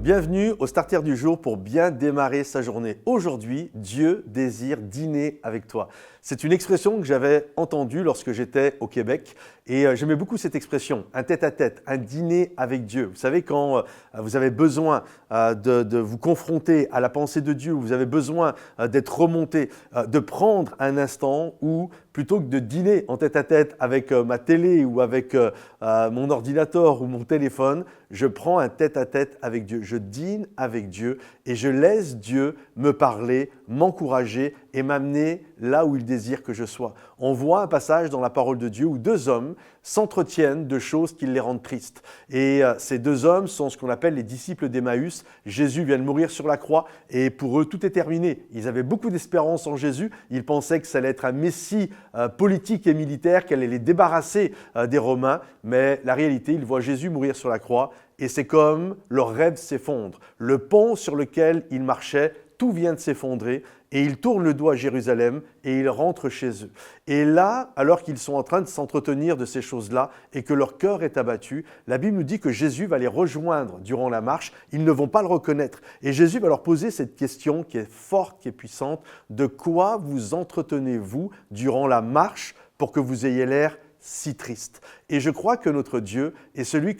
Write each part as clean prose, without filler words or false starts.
Bienvenue au Starter du jour pour bien démarrer sa journée. Aujourd'hui, Dieu désire dîner avec toi. C'est une expression que j'avais entendue lorsque j'étais au Québec et j'aimais beaucoup cette expression, un tête-à-tête, un dîner avec Dieu. Vous savez, quand vous avez besoin de vous confronter à la pensée de Dieu, vous avez besoin d'être remonté, de prendre un instant où, plutôt que de dîner en tête-à-tête avec ma télé ou avec mon ordinateur ou mon téléphone, je prends un tête-à-tête avec Dieu. Je dîne avec Dieu et je laisse Dieu me parler, m'encourager et m'amener là où il désire que je sois. On voit un passage dans la parole de Dieu où deux hommes s'entretiennent de choses qui les rendent tristes. Et ces deux hommes sont ce qu'on appelle les disciples d'Emmaüs. Jésus vient de mourir sur la croix et pour eux, tout est terminé. Ils avaient beaucoup d'espérance en Jésus. Ils pensaient que ça allait être un messie politique et militaire, qu'elle allait les débarrasser des Romains. Mais la réalité, ils voient Jésus mourir sur la croix et c'est comme leur rêve s'effondre. Le pont sur lequel ils marchaient, tout vient de s'effondrer et ils tournent le dos à Jérusalem et ils rentrent chez eux. Et là, alors qu'ils sont en train de s'entretenir de ces choses-là et que leur cœur est abattu, la Bible nous dit que Jésus va les rejoindre durant la marche. Ils ne vont pas le reconnaître. Et Jésus va leur poser cette question qui est forte, qui est puissante. De quoi vous entretenez-vous durant la marche pour que vous ayez l'air si triste? Et je crois que notre Dieu est celui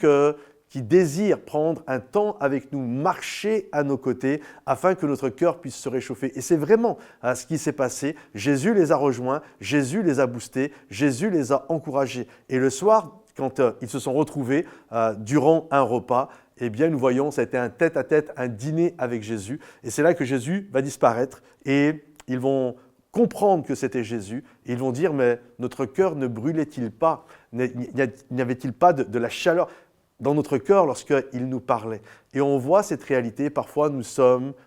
qui désire prendre un temps avec nous, marcher à nos côtés afin que notre cœur puisse se réchauffer. Et c'est vraiment ce qui s'est passé. Jésus les a rejoints, Jésus les a boostés, Jésus les a encouragés. Et le soir, quand ils se sont retrouvés durant un repas, eh bien nous voyons, ça a été un tête-à-tête, un dîner avec Jésus. Et c'est là que Jésus va disparaître et ils vont comprendre que c'était Jésus et ils vont dire, mais notre cœur ne brûlait-il pas? N'y avait-il pas de la chaleur dans notre cœur lorsqu'il nous parlait? Et on voit cette réalité, parfois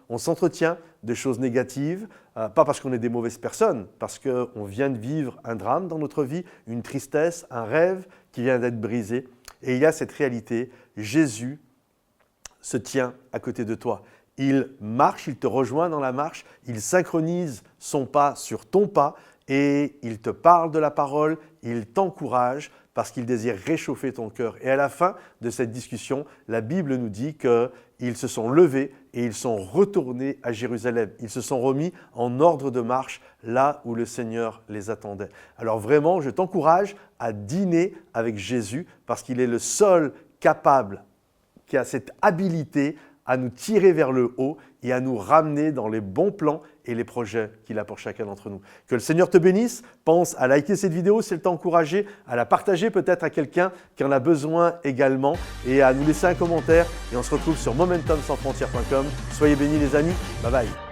on s'entretient de choses négatives, pas parce qu'on est des mauvaises personnes, parce qu'on vient de vivre un drame dans notre vie, une tristesse, un rêve qui vient d'être brisé. Et il y a cette réalité, Jésus se tient à côté de toi. Il marche, il te rejoint dans la marche, il synchronise son pas sur ton pas et il te parle de la parole, il t'encourage parce qu'il désire réchauffer ton cœur. Et à la fin de cette discussion, la Bible nous dit qu'ils se sont levés et ils sont retournés à Jérusalem. Ils se sont remis en ordre de marche là où le Seigneur les attendait. Alors vraiment, je t'encourage à dîner avec Jésus parce qu'il est le seul capable, qui a cette habilité à nous tirer vers le haut et à nous ramener dans les bons plans et les projets qu'il a pour chacun d'entre nous. Que le Seigneur te bénisse. Pense à liker cette vidéo si elle t'a encouragé, à la partager peut-être à quelqu'un qui en a besoin également et à nous laisser un commentaire. Et on se retrouve sur momentumsansfrontières.com. Soyez bénis les amis. Bye bye.